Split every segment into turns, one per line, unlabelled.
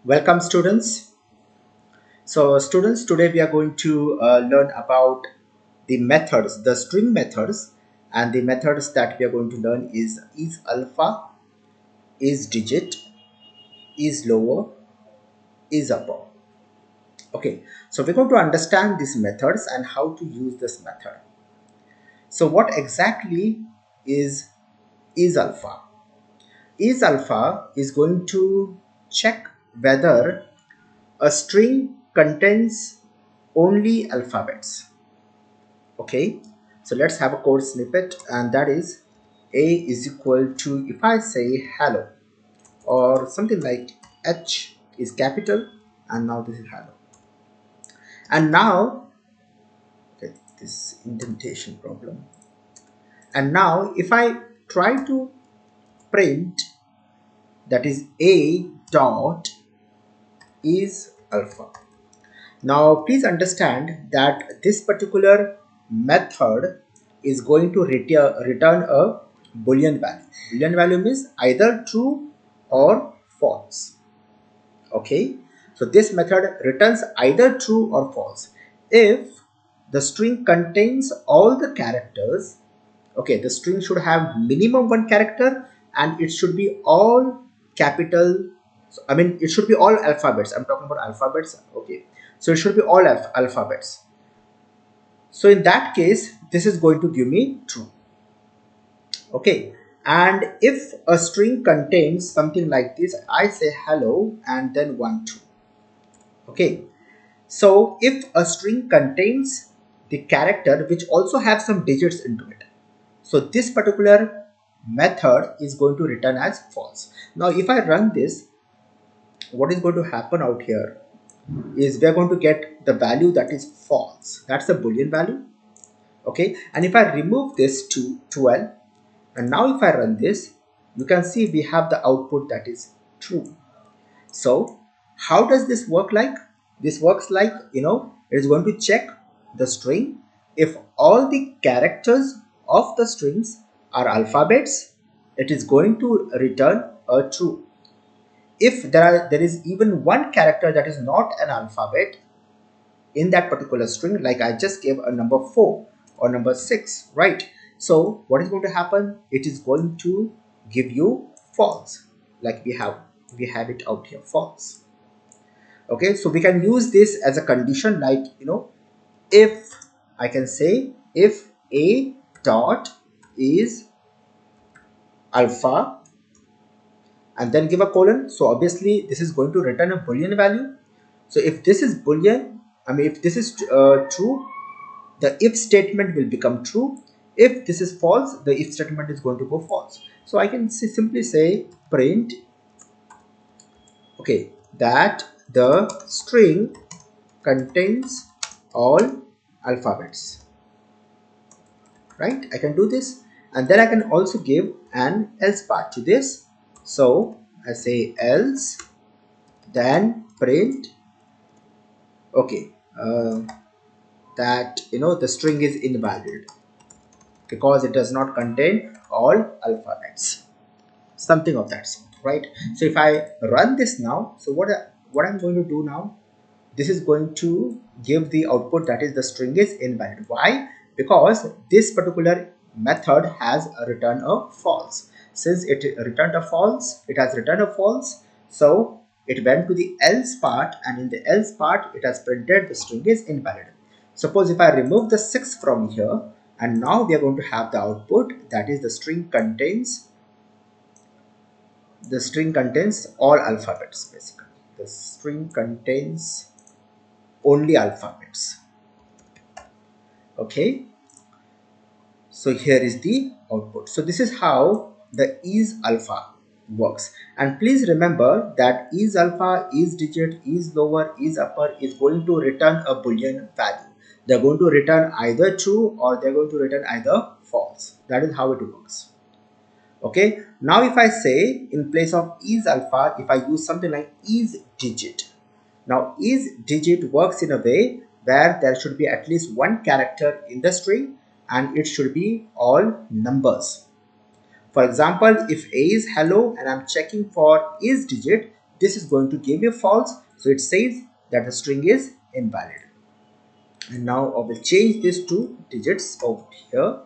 Welcome students. So students, today we are going to learn about the methods, the string methods, and the methods that we are going to learn is alpha, is digit, is lower, is upper. Okay, so we're going to understand these methods and how to use this method. So what exactly is alpha? Is alpha is going to check whether a string contains only alphabets. Okay, so let's have a code snippet, and that is a is equal to, if I say hello or something like h is capital, and now this is hello. And now, okay, this indentation problem, and now if I try to print, that is a dot is alpha. Now please understand that this particular method is going to return a boolean value. Boolean value means either true or false. Okay, so this method returns either true or false if the string contains all the characters. Okay, the string should have minimum one character and it should be all capital. So, I mean, it should be all alphabets. I'm talking about alphabets. Okay, so it should be all alphabets. So in that case, this is going to give me true. Okay, and if a string contains something like this, I say hello and then 1 2. Okay, so if a string contains the character which also have some digits into it, so this particular method is going to return as false. Now if I run this, what is going to happen out here is we are going to get the value that is false. That's the boolean value. Okay, and if I remove this to 12, and now if I run this, you can see we have the output that is true. So how does this work? Like, this works like, it is going to check the string. If all the characters of the strings are alphabets, it is going to return a true. If there is even one character that is not an alphabet in that particular string, like I just gave a number 4 or number 6, right? So what is going to happen? It is going to give you false, like we have it out here, false. Okay, so we can use this as a condition, like, if I can say if a dot is alpha and then give a colon, so obviously this is going to return a boolean value. So if this is boolean, I mean, if this is true, the if statement will become true. If this is false, the if statement is going to go false. So I can simply say print, okay, that the string contains all alphabets, right? I can do this, and then I can also give an else part to this. So I say else, then print, okay, that the string is invalid because it does not contain all alphabets, something of that sort, right? So if I run this now, so what I'm going to do now, this is going to give the output that is the string is invalid. Why? Because this particular method has a return a false. Since it returned a false, it has returned a false, so it went to the else part, and in the else part it has printed the string is invalid. Suppose if I remove the 6 from here, and now we are going to have the output that is the string contains all alphabets. Basically the string contains only alphabets. Okay, so here is the output. So this is how the is alpha works, and please remember that is alpha, is digit, is lower, is upper is going to return a boolean value. They're going to return either true or they're going to return either false. That is how it works. Okay, now if I say in place of is alpha, if I use something like is digit. Now is digit works in a way where there should be at least one character in the string and it should be all numbers. For example, if a is hello and I'm checking for is digit, this is going to give me false. So it says that the string is invalid. And now I will change this to digits over here.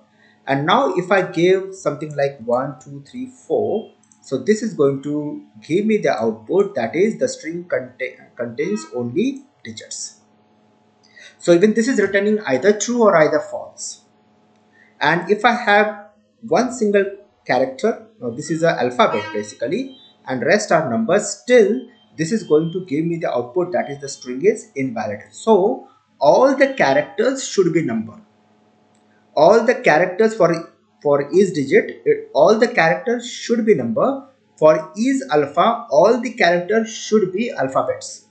And now if I give something like 1 2 3 4, so this is going to give me the output that is the string contains only digits. So even this is returning either true or either false. And if I have one single character, now this is an alphabet basically, and rest are numbers, still this is going to give me the output that is the string is invalid. So all the characters should be number. All the characters for is digit, all the characters should be number. For is alpha, all the characters should be alphabets.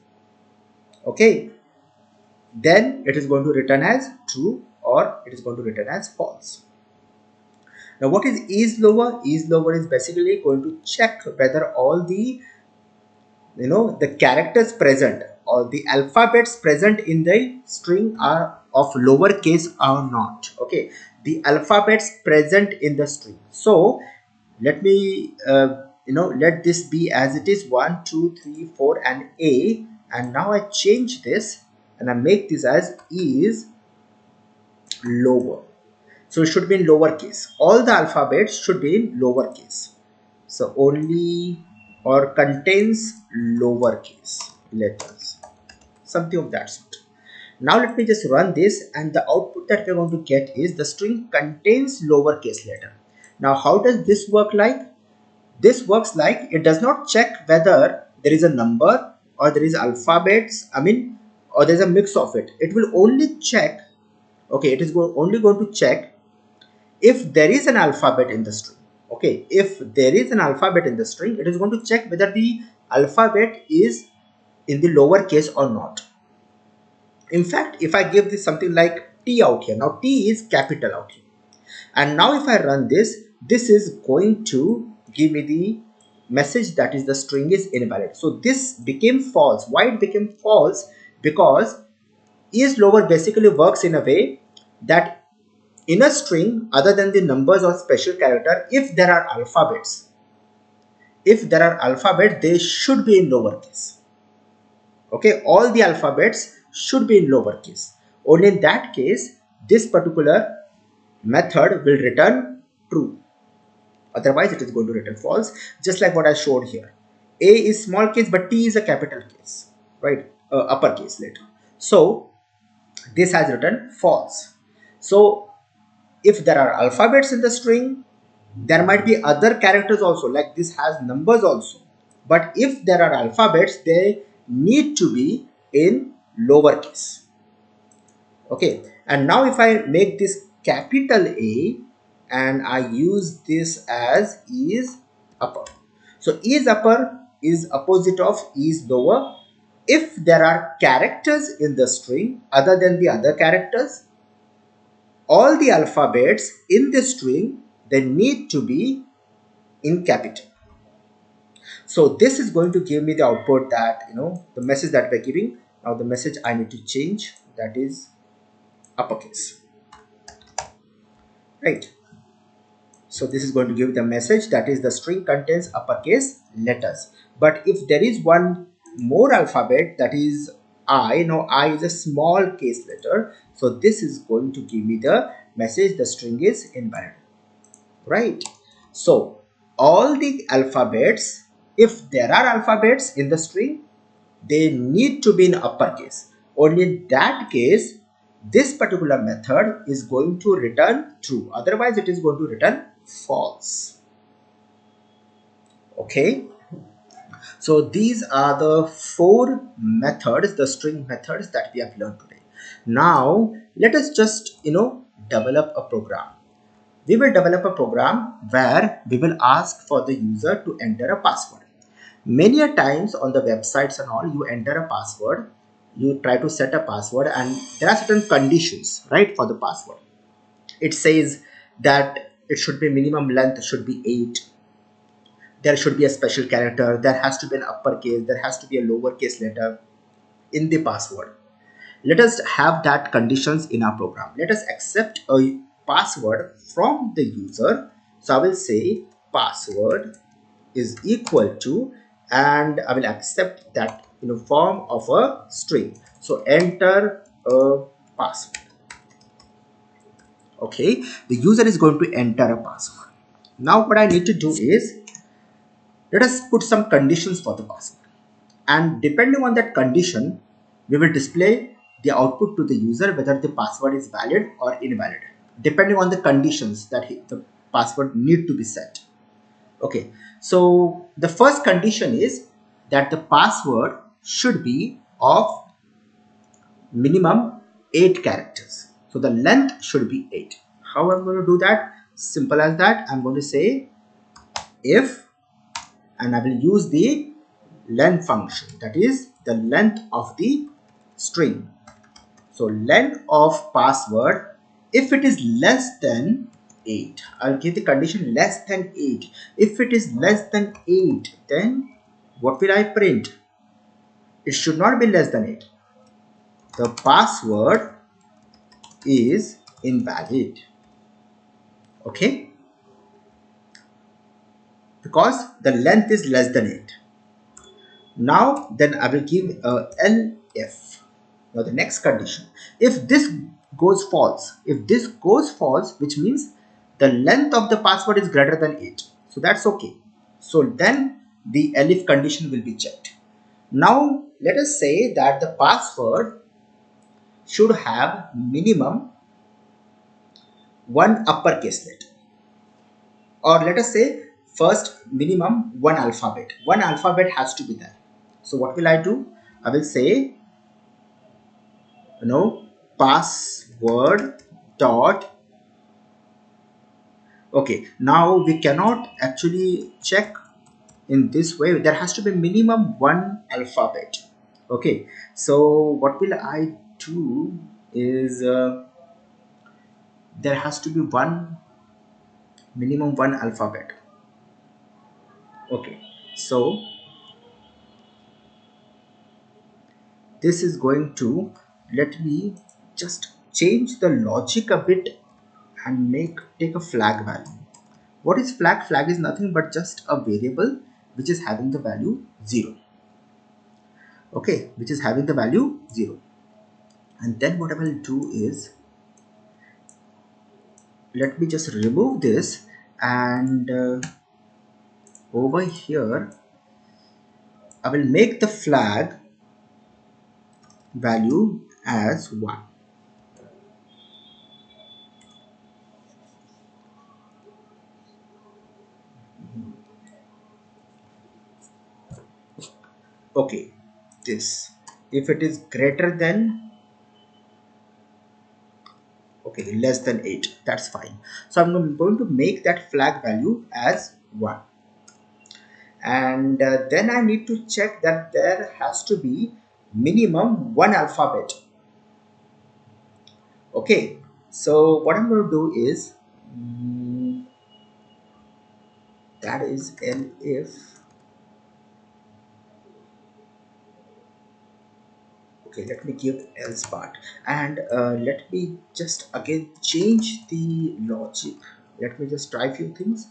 Okay, then it is going to return as true or it is going to return as false. Now what is lower? Is lower is basically going to check whether all the the characters present or the alphabets present in the string are of lower case or not. Okay, the alphabets present in the string. So let me let this be as it is 1 2 3 4 and a, and now I change this and I make this as is lower. So it should be in lowercase. All the alphabets should be in lowercase. So only or contains lowercase letters, something of that sort. Now let me just run this, and the output that we're going to get is the string contains lowercase letter. Now how does this work like? This works like it does not check whether there is a number or there is alphabets, or there's a mix of it. It will only check, okay, it is only going to check if there is an alphabet in the string. Okay, if there is an alphabet in the string, it is going to check whether the alphabet is in the lower case or not. In fact, if I give this something like T out here, now T is capital out here, and now if I run this, this is going to give me the message that is the string is invalid. So this became false. Why it became false? Because is lower basically works in a way that in a string other than the numbers or special character, if there are alphabets, they should be in lowercase. Okay, all the alphabets should be in lowercase. Only in that case this particular method will return true, otherwise it is going to return false, just like what I showed here. A is small case but T is a capital case, right? Uppercase letter. So this has written false. So if there are alphabets in the string, there might be other characters also, like this has numbers also, but if there are alphabets, they need to be in lowercase. Okay, and now if I make this capital A and I use this as is upper, so is upper is opposite of is lower. If there are characters in the string other than the other characters, all the alphabets in the string, they need to be in capital. So this is going to give me the output that the message that we're giving. Now the message I need to change, that is uppercase, right? So this is going to give the message that is the string contains uppercase letters. But if there is one more alphabet, that is I, now I is a small case letter, so this is going to give me the message the string is invalid, right? So all the alphabets, if there are alphabets in the string, they need to be in uppercase. Only in that case this particular method is going to return true, otherwise it is going to return false. Okay, so these are the four methods, the string methods that we have learned today. Now let us just develop a program. We will develop a program where we will ask for the user to enter a password. Many a times on the websites and all, you enter a password, you try to set a password, and there are certain conditions, right, for the password. It says that it should be minimum length should be 8, there should be a special character, there has to be an uppercase, there has to be a lowercase letter in the password. Let us have that conditions in our program. Let us accept a password from the user. So I will say password is equal to, and I will accept that in the form of a string. So enter a password. Okay, the user is going to enter a password. Now what I need to do is, let us put some conditions for the password, and depending on that condition we will display the output to the user whether the password is valid or invalid, depending on the conditions that the password need to be set. Okay, so the first condition is that the password should be of minimum 8 characters. So the length should be 8. How I'm going to do that? Simple as that. I'm going to say if, and I will use the length function, that is the length of the string. So length of password, if it is less than 8, I'll give the condition less than 8. If it is less than 8, then what will I print? It should not be less than 8. The password is invalid. Okay, because the length is less than 8. Now then I will give a elif. Now the next condition, if this goes false, which means the length of the password is greater than 8, so that's okay. So then the elif condition will be checked. Now let us say that the password should have minimum one uppercase letter, or let us say first minimum one alphabet has to be there. So what will I do? I will say password dot. Okay, now we cannot actually check in this way. There has to be minimum one alphabet. Okay, so what will I do is there has to be minimum one alphabet. Okay, so this is going to, let me just change the logic a bit and take a flag value. What is flag? Flag is nothing but just a variable which is having the value 0. Okay, which is having the value 0. And then what I will do is, let me just remove this, and over here I will make the flag value as 1. Okay, this, if it is greater than, okay, less than 8, that's fine. So I'm going to make that flag value as 1, and then I need to check that there has to be minimum one alphabet. Okay, so what I'm going to do is, that is elif. Okay, let me give else part, and let me just again change the logic. Let me just try few things.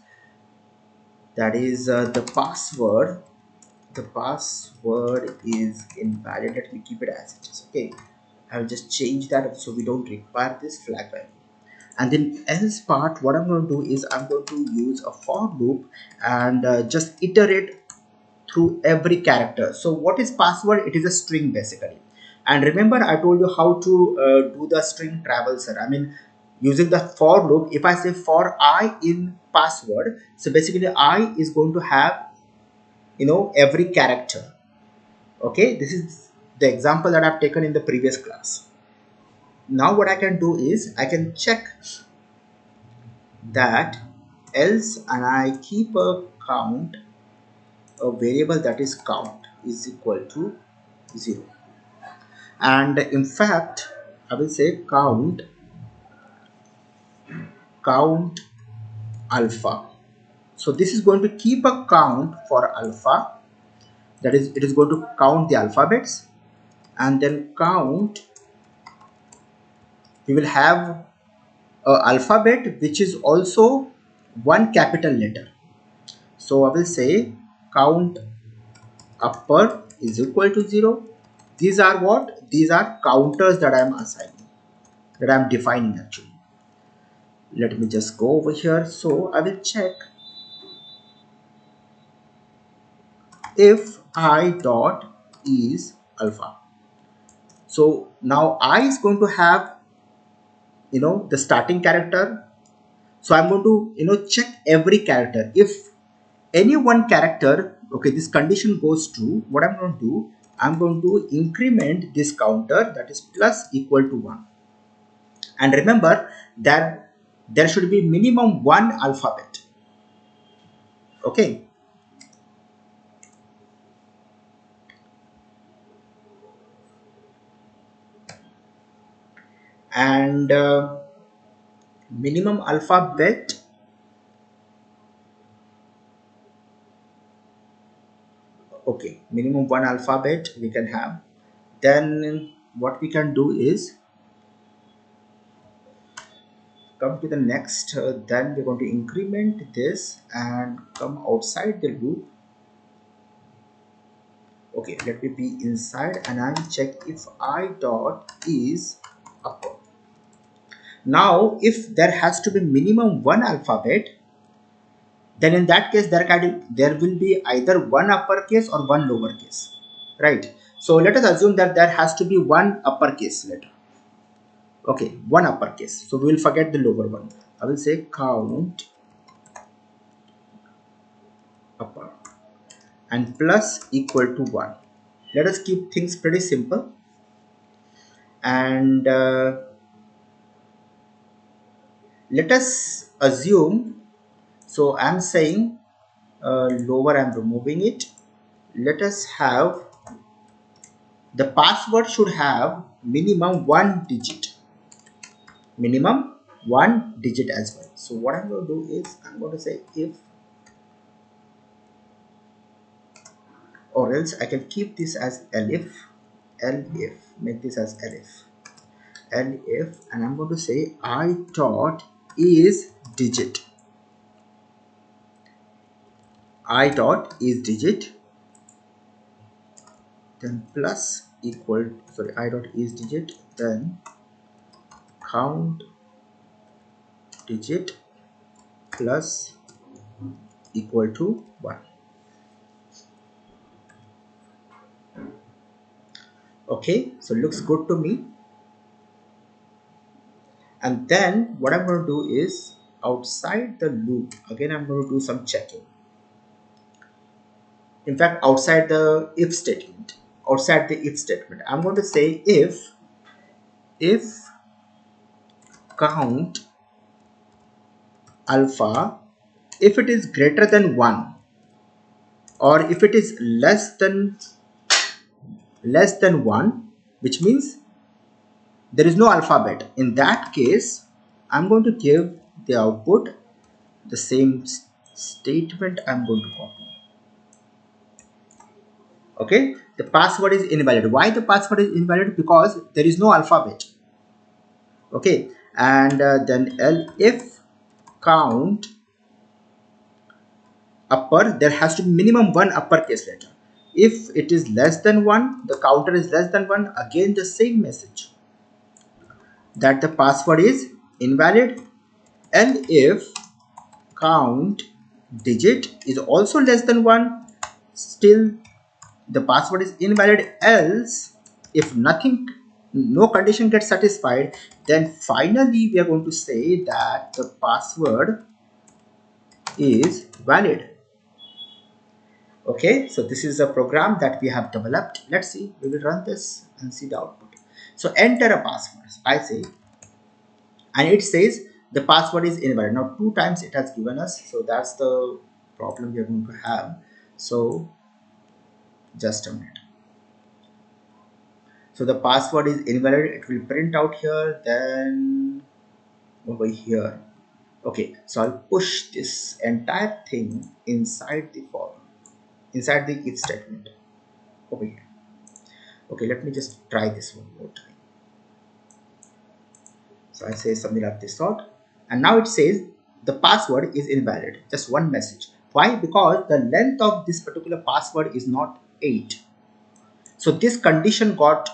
That is the password is invalid. Let me keep it as it is. Okay, I'll just change that so we don't require this flag value. And then else part, what I'm going to do is I'm going to use a for loop and just iterate through every character. So what is password? It is a string basically. And remember, I told you how to do the string traverser. I mean, using the for loop, if I say for I in password, so basically I is going to have every character. Okay, this is the example that I've taken in the previous class. Now what I can do is I can check that else, and I keep a count, a variable that is count is equal to 0, and in fact I will say count alpha. So this is going to keep a count for alpha, that is it is going to count the alphabets, and then count, we will have a alphabet which is also one capital letter. So I will say count upper is equal to 0. These are what? These are counters that I am assigning, that I am defining actually. Let me just go over here. So I will check if I dot is alpha. So now I is going to have, the starting character. So I'm going to, check every character. If any one character, okay, this condition goes true, what I'm going to do, I'm going to increment this counter, that is plus equal to 1. And remember that there should be minimum one alphabet. Okay. And minimum alphabet, okay, minimum one alphabet we can have. Then what we can do is come to the next, then we're going to increment this and come outside the loop. Okay, let me be inside and I will check if I dot is upper. Now if there has to be minimum one alphabet, then in that case there will be either one uppercase or one lowercase, right? So let us assume that there has to be one uppercase letter. Okay, one uppercase, so we will forget the lower one. I will say count upper and plus equal to 1. Let us keep things pretty simple. And let us assume, so I'm saying lower, I'm removing it. Let us have, the password should have minimum one digit, minimum one digit as well. So what I'm going to do is I'm going to say if, or else I can keep this as elif, make this as elif, and I'm going to say I dot is digit, I dot is digit, then plus equal, sorry, I dot is digit, then count digit plus equal to 1. Okay, so looks good to me. And then what I'm going to do is outside the loop, again I'm going to do some checking. In fact, outside the if statement, I'm going to say if count alpha, if it is greater than 1 or if it is less than 1, which means there is no alphabet, in that case I'm going to give the output the same statement I'm going to copy. Okay, the password is invalid. Why the password is invalid? Because there is no alphabet. Okay, and then if count upper, there has to be minimum one uppercase letter. If it is less than 1, the counter is less than 1, again the same message that the password is invalid. And if count digit is also less than 1, still the password is invalid. Else, if no condition gets satisfied, then finally we are going to say that the password is valid. Okay, so this is a program that we have developed. Let's see, we will run this and see the output. So enter a password, I say, and it says the password is invalid. Now 2 times it has given us, so that's the problem we are going to have. So just a minute. So the password is invalid, it will print out here, then over here. Okay, so I'll push this entire thing inside the for, inside the if statement over here. Okay, let me just try this one more time. So I say something like this sort, and now it says the password is invalid, just one message. Why? Because the length of this particular password is not 8. So this condition got,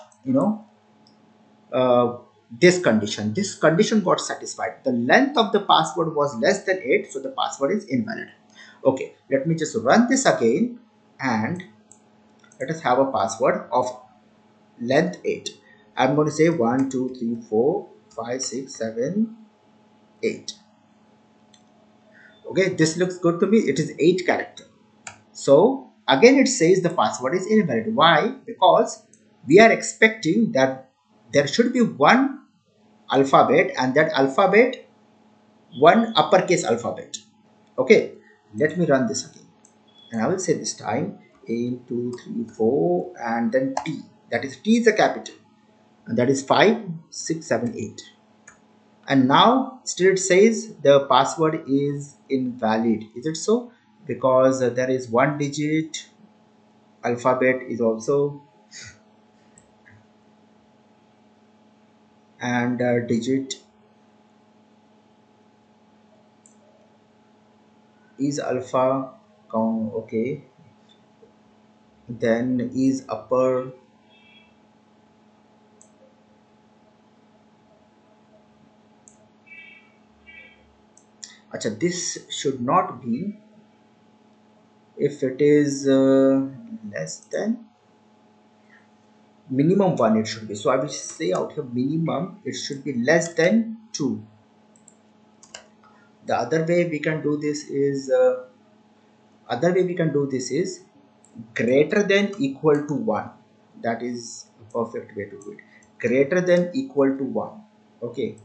uh, this condition got satisfied. The length of the password was less than 8, so the password is invalid. Okay, let me just run this again, and let us have a password of length 8. I'm going to say 1 2 3 4 5 6 7 8. Okay, this looks good to me. It is 8 character. So again it says the password is invalid. Why? Because we are expecting that there should be one alphabet, and that alphabet one uppercase alphabet. Okay, let me run this again, and I will say this time A 2 3 4 and then T. That is T is a capital, and that is 5 6 7 8. And now still it says the password is invalid. Is it so? Because there is one digit alphabet is also, and digit is alpha count. Okay, then is upper. Acha, this should not be. If it is less than minimum 1, it should be. So I will say out here minimum it should be less than 2. The other way we can do this is greater than equal to 1. That is a perfect way to do it. Greater than equal to 1. Okay,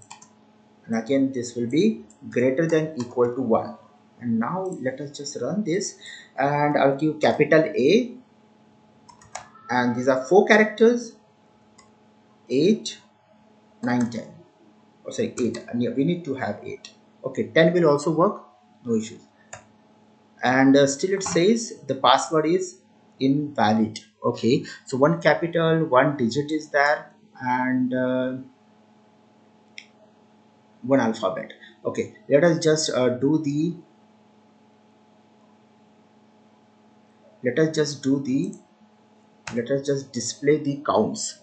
and again this will be greater than equal to 1. And now let us just run this, and I'll give capital A, and these are 4 characters: 8 9 10. Or say 8, and we need to have 8. Okay, 10 will also work, no issues. And still it says the password is invalid. Okay, so one capital, one digit is there, and one alphabet. Okay, let us just let us just do the let us just display the counts.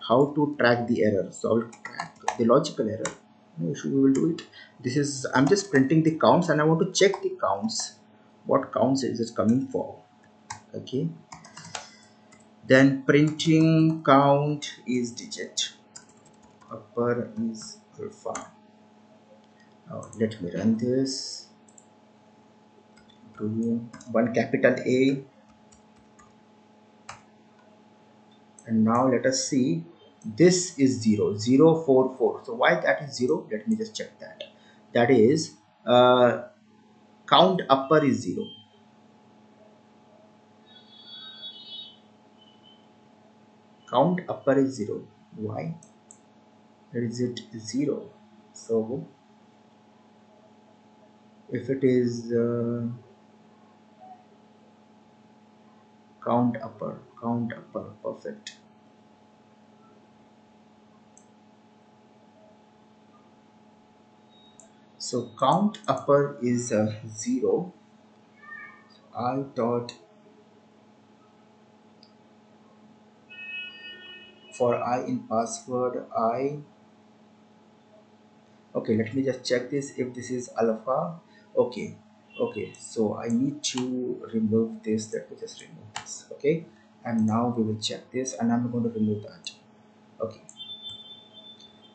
How to track the error? So I'll track the logical error. No issue, we will do it. This is, I'm just printing the counts, and I want to check the counts. What counts is it coming for? Okay, then printing count is digit, upper is alpha. Now let me run this. To one capital A, and now let us see, this is 0 0 4 4. So why that is 0? Let me just check that. That is count upper is 0. Count upper is 0. Why is it 0? So if it is count upper, perfect. So count upper is 0. I thought for I in password I. Okay, let me just check this if this is alpha. Okay, okay, so I need to remove this. Let me just remove this. Okay, and now we will check this, and I'm going to remove that. Okay,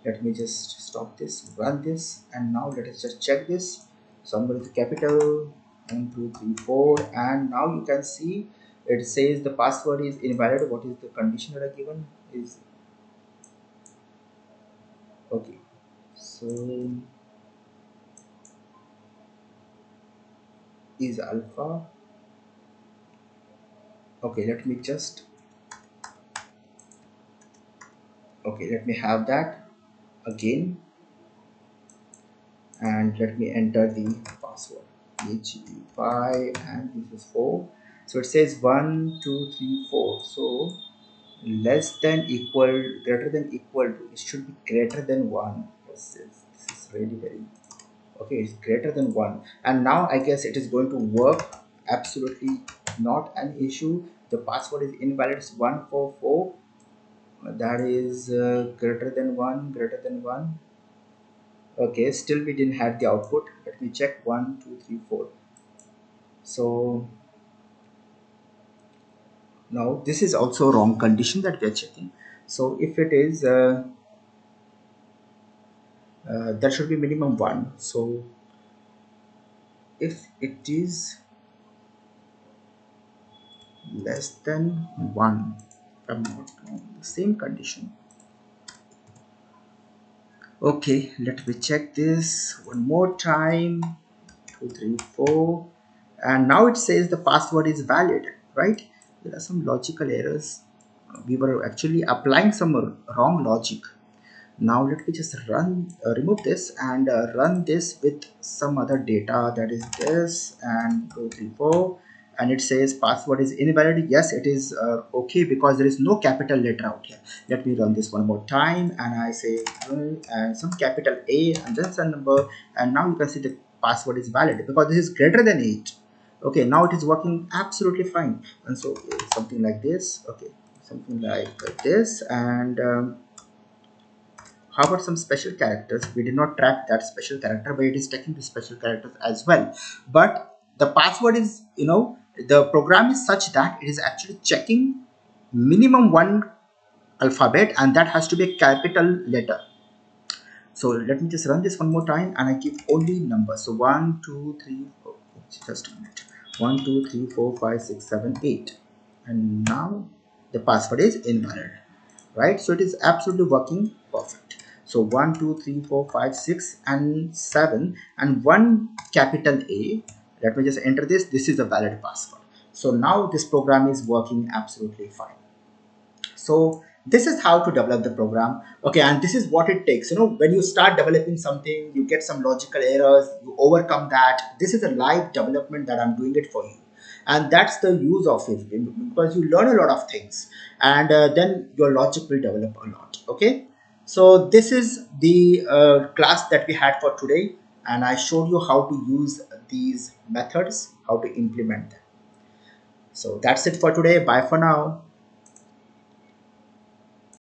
let me just stop this, run this, and now let us just check this. So I'm going to capital 1 2 3 4, and now you can see it says the password is invalid. What is the condition that I given is okay. So is alpha. Okay, let me just, okay, let me have that again, and let me enter the password HE5, and this is 4. So it says 1 2 3 4. So less than equal, greater than equal to, it should be greater than 1. This is really very Okay, it's greater than 1, and now I guess it is going to work. Absolutely not an issue. The password is invalid. It's 144. That is greater than 1, greater than 1. Okay, still we didn't have the output. Let me check. 1 2 3 4. So now this is also wrong condition that we are checking. So if it is there should be minimum 1. So if it is less than 1, if I'm not wrong, the same condition. Okay, let me check this one more time. 2 3 4, and now it says the password is valid, right? There are some logical errors. We were actually applying some wrong logic. Now let me just remove this and run this with some other data, that is this, and 234, and it says password is invalid. Yes, it is okay, because there is no capital letter out here. Let me run this one more time, and I say and some capital A and then some number, and now you can see the password is valid because this is greater than 8. Okay, now it is working absolutely fine. And so something like this. Okay, something like this, and how about some special characters? We did not track that special character, but it is taking the special characters as well. But the password is, the program is such that it is actually checking minimum one alphabet, and that has to be a capital letter. So let me just run this one more time, and I give only numbers. So 1 2 3 4, just a minute. 1 2 3 4 5 6 7 8, and now the password is invalid, right? So it is absolutely working perfect. So 1 2 3 4 5 6 and 7 and one capital A. Let me just enter this. This is a valid password. So now this program is working absolutely fine. So this is how to develop the program. Okay, and this is what it takes. When you start developing something, you get some logical errors, you overcome that. This is a live development that I'm doing it for you, and that's the use of it, because you learn a lot of things, and then your logic will develop a lot. Okay, so this is the class that we had for today, and I showed you how to use these methods, how to implement them. So that's it for today. Bye for now.